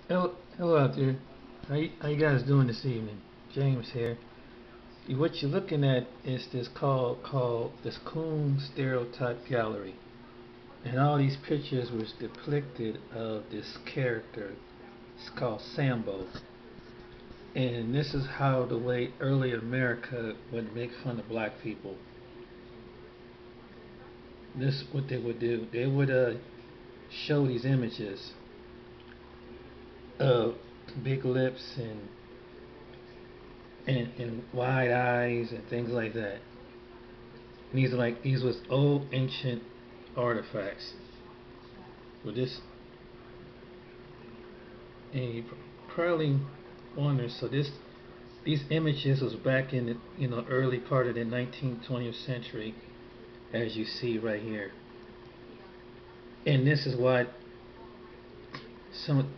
Hello out there. How you guys doing this evening? James here. What you're looking at is this called this Coon Stereotype Gallery, and all these pictures was depicted of this character. It's called Sambo, and this is how the way early America would make fun of black people. This is what they would do. They would show these images of big lips and wide eyes and things like that. And these was old ancient artifacts. With this, and you probably wonder. So these images was back in the early part of the 19th, 20th century, as you see right here. And this is what some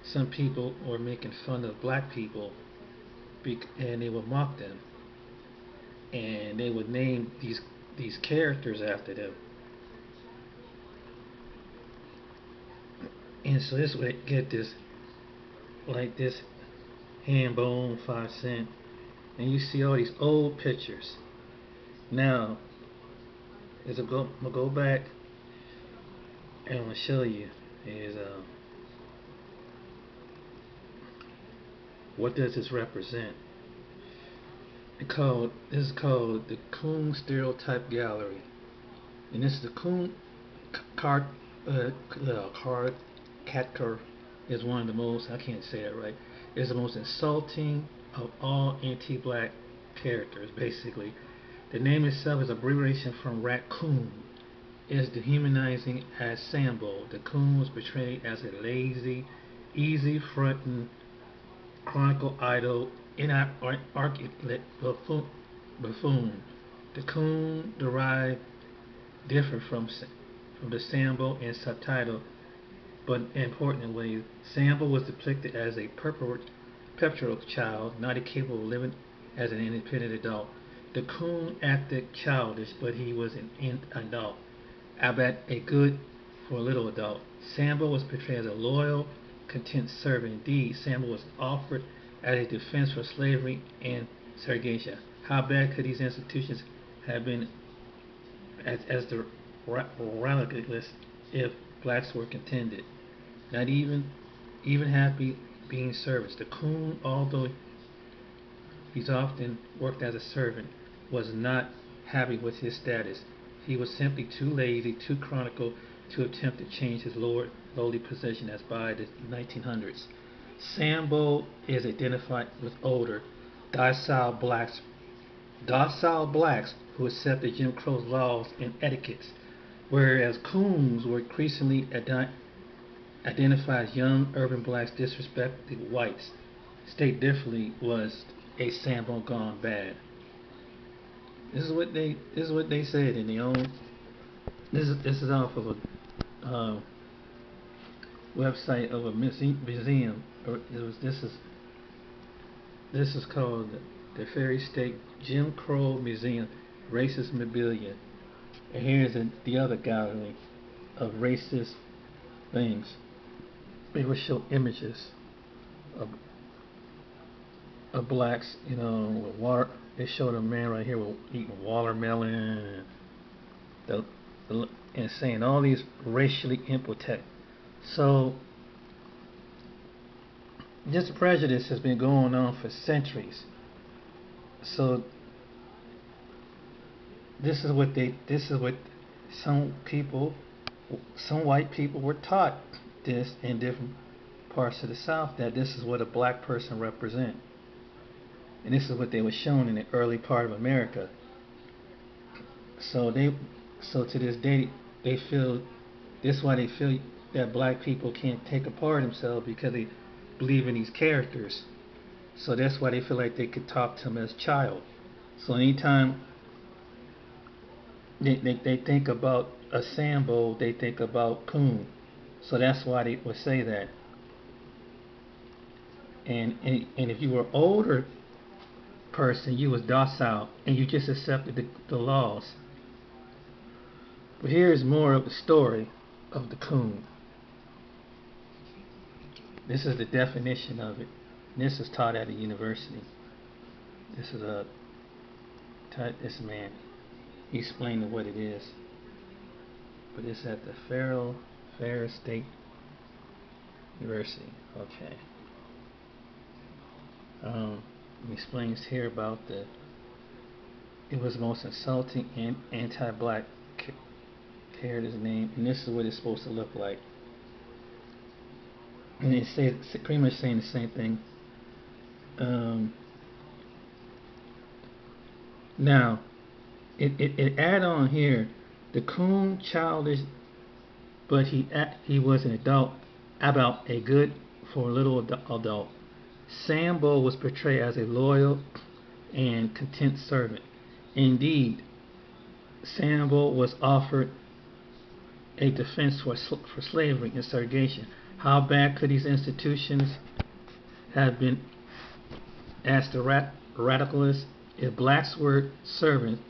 some people were making fun of black people, and they would mock them, and they would name these characters after them. And so this would get this like this hand bone 5 cent, and you see all these old pictures. Now, I'm gonna go back and I'm gonna show you is what does this represent? This is called the Coon Stereotype Gallery, and this is the Coon card card Catker is one of the most, I can't say it right, is the most insulting of all anti-black characters. Basically, the name itself is abbreviation from raccoon. It is dehumanizing as Sambo. The coon was portrayed as a lazy, easy fronting chronicle idol, inarticulate buffoon. The coon derived different from the Sambo in subtitle, but importantly, Sambo was depicted as a perpetual child, not capable of living as an independent adult. The coon acted childish, but he was an adult. I bet a good for a little adult. Sambo was portrayed as a loyal, content servant. Indeed, Sambo was offered as a defense for slavery and segregation. How bad could these institutions have been as the radicalists if blacks were contended? Not even happy being servants. The coon, although he's often worked as a servant, was not happy with his status. He was simply too lazy, too chronicle to attempt to change his lowly position as by the 1900s. Sambo is identified with older, docile blacks, docile blacks who accepted Jim Crow's laws and etiquettes, whereas coons were increasingly identified as young urban blacks disrespected whites. State differently was a Sambo gone bad. This is what they said in the own. This is off of a website of a museum. This is called the Ferry State Jim Crow Museum, Racist Memorabilia. And here's the other gallery of racist things. They will show images of blacks, with water. They showed a man right here with eating watermelon, and and saying all these racially impotent. So this prejudice has been going on for centuries. So this is what some people, some white people were taught this in different parts of the South, that this is what a black person represents. And this is what they were shown in the early part of America. So so to this day, they feel this is why they feel that black people can't take apart themselves, because they believe in these characters. So that's why they feel like they could talk to them as child. So anytime they think about a Sambo, they think about coon. So that's why they would say that. And if you were older person, you was docile and you just accepted the laws. But here is more of the story of the coon. This is the definition of it. This is taught at a university. This is this man. He explained what it is. But it's at the Ferris State University. Okay. He explains here about it was the most insulting and anti-black character's name, and this is what it's supposed to look like. And it's pretty much saying the same thing. Now, it add on here, the coon childish, but he was an adult about a good for a little adult. Sambo was portrayed as a loyal and content servant. Indeed, Sambo was offered a defense for slavery and segregation. How bad could these institutions have been? Asked the radicalists. If blacks were servants,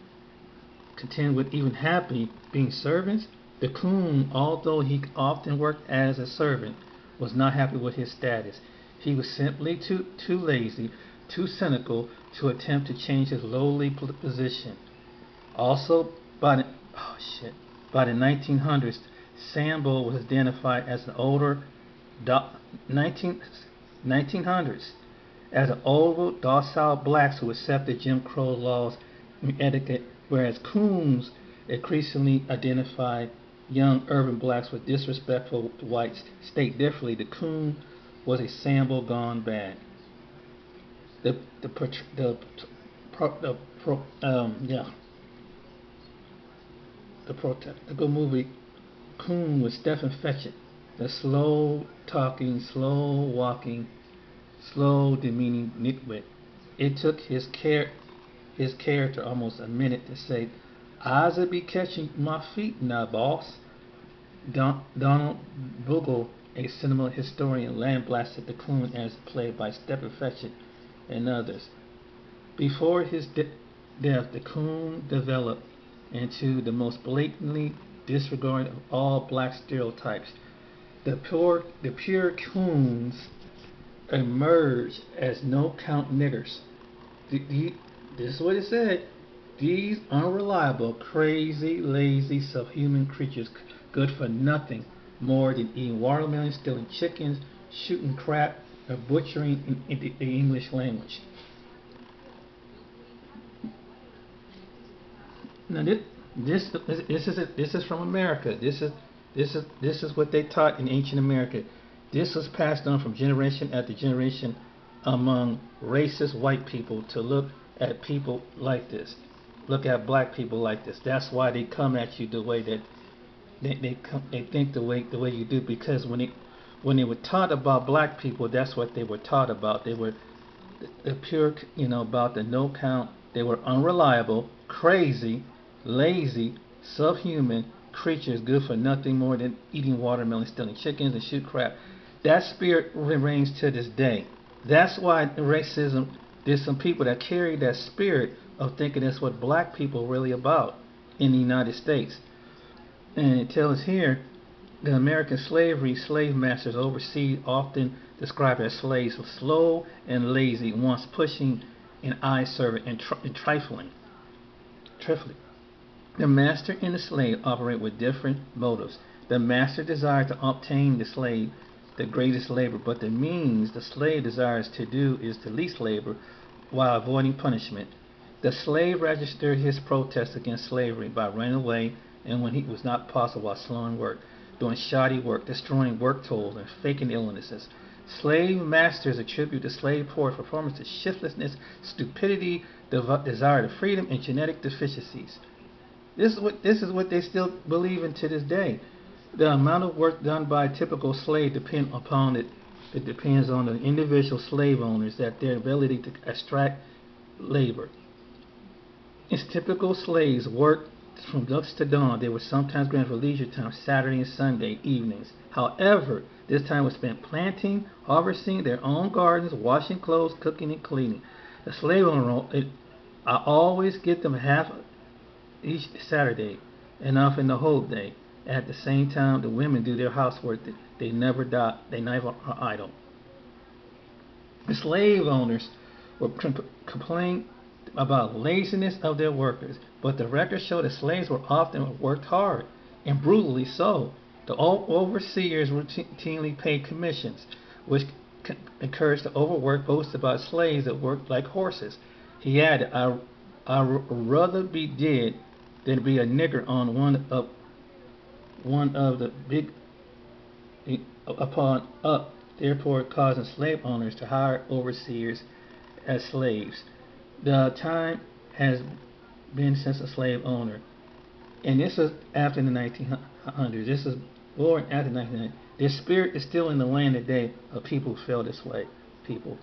content with even happy being servants, the coon, although he often worked as a servant, was not happy with his status. He was simply too lazy, too cynical to attempt to change his lowly position. Also, by the 1900s, Sambo was identified as an older 1900s as an older, docile blacks who accepted Jim Crow laws and etiquette, whereas coons increasingly identified young urban blacks with disrespectful whites. State differently, the coon was a Sambo gone bad. The good movie Coon with Stephen Fetchit, the slow talking, slow walking, slow demeaning nitwit. It took his character almost a minute to say, "I'll be catching my feet now, boss." Donald Bogle, a cinema historian, lambasted the coon as played by Stephen Fetchit and others. Before his death, the coon developed into the most blatantly disregard of all black stereotypes. The pure coons emerged as no-count niggers. This is what it said. These unreliable, crazy, lazy, subhuman creatures, good for nothing more than eating watermelon, stealing chickens, shooting crap, or butchering in the English language. Now this is from America. This is what they taught in ancient America. This was passed on from generation after generation among racist white people to look at people like this, look at black people like this. That's why they come at you the way that they think the way you do, because when they were taught about black people, that's what they were taught about. They were the pure, about the no count. They were unreliable, crazy, lazy, subhuman creatures, good for nothing more than eating watermelon, stealing chickens, and shoot crap. That spirit remains to this day. That's why racism, there's some people that carry that spirit of thinking that's what black people are really about in the United States. And it tells here, the American slave masters overseas often described as slaves were slow and lazy, once pushing and eye-serving and trifling. The master and the slave operate with different motives. The master desires to obtain the slave the greatest labor, but the means the slave desires to do is the least labor while avoiding punishment. The slave registered his protest against slavery by running away, and when it was not possible, while slowing work, doing shoddy work, destroying work tools, and faking illnesses. Slave masters attribute the slave poor's performance to shiftlessness, stupidity, desire of freedom, and genetic deficiencies. This is what they still believe in to this day. The amount of work done by a typical slave depends on the individual slave owners, that their ability to extract labor. As typical slaves worked from dusk to dawn, they were sometimes granted leisure time, Saturday and Sunday evenings. However, this time was spent planting, harvesting their own gardens, washing clothes, cooking, and cleaning. The slave owner, I always get them half each Saturday, enough in the whole day. At the same time, the women do their housework. They never die. They never are idle. The slave owners would complain about laziness of their workers, but the records show that slaves were often worked hard and brutally so. The overseers routinely paid commissions, which encouraged the overwork boasted about slaves that worked like horses. He added, I'd rather be dead than be a nigger on one of the big upon up, therefore causing slave owners to hire overseers as slaves. The time has been since a slave owner, and this is after the 1900s. This is born after 1900. Their spirit is still in the land today of people who feel this way. People,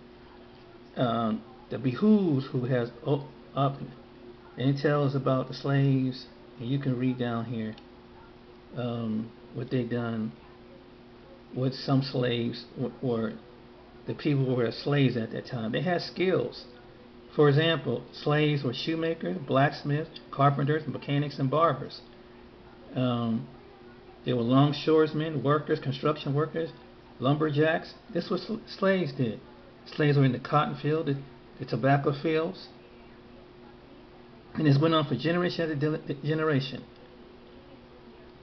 the behooves who has up, and it tells about the slaves, and you can read down here what they done with some slaves were the people who were slaves at that time. They had skills. For example, slaves were shoemakers, blacksmiths, carpenters, mechanics, and barbers. They were longshoresmen, workers, construction workers, lumberjacks. This was what slaves did. Slaves were in the cotton field, the tobacco fields, and this went on for generation after generation.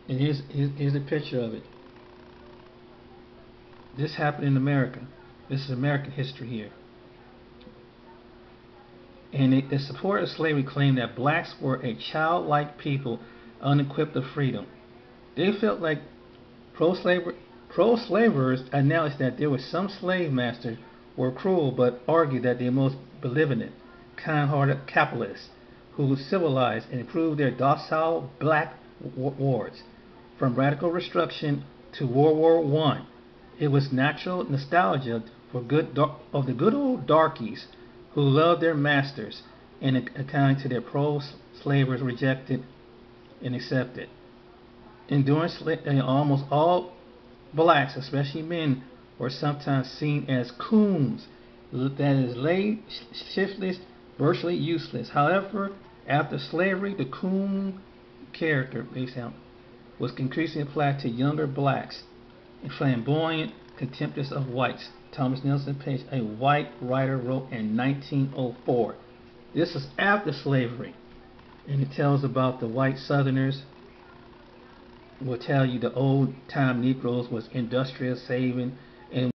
And here's a picture of it. This happened in America. This is American history here. And the supporters of slavery claimed that blacks were a childlike people unequipped of freedom. They felt like pro-slavers announced that there were some slave masters were cruel, but argued that they were most benevolent, kind-hearted capitalists who civilized and improved their docile black wards. From radical restriction to World War I, it was natural nostalgia for of the good old darkies who loved their masters and according to their pro-slavers rejected and accepted. Enduring slavery, almost all blacks, especially men, were sometimes seen as coons, that is, shiftless, virtually useless. However, after slavery, the coon character was increasingly applied to younger blacks, and flamboyant, contemptuous of whites. Thomas Nelson Page, a white writer, wrote in 1904. This is after slavery, and it tells about the white Southerners. Will tell you the old time Negroes was industrious, saving, and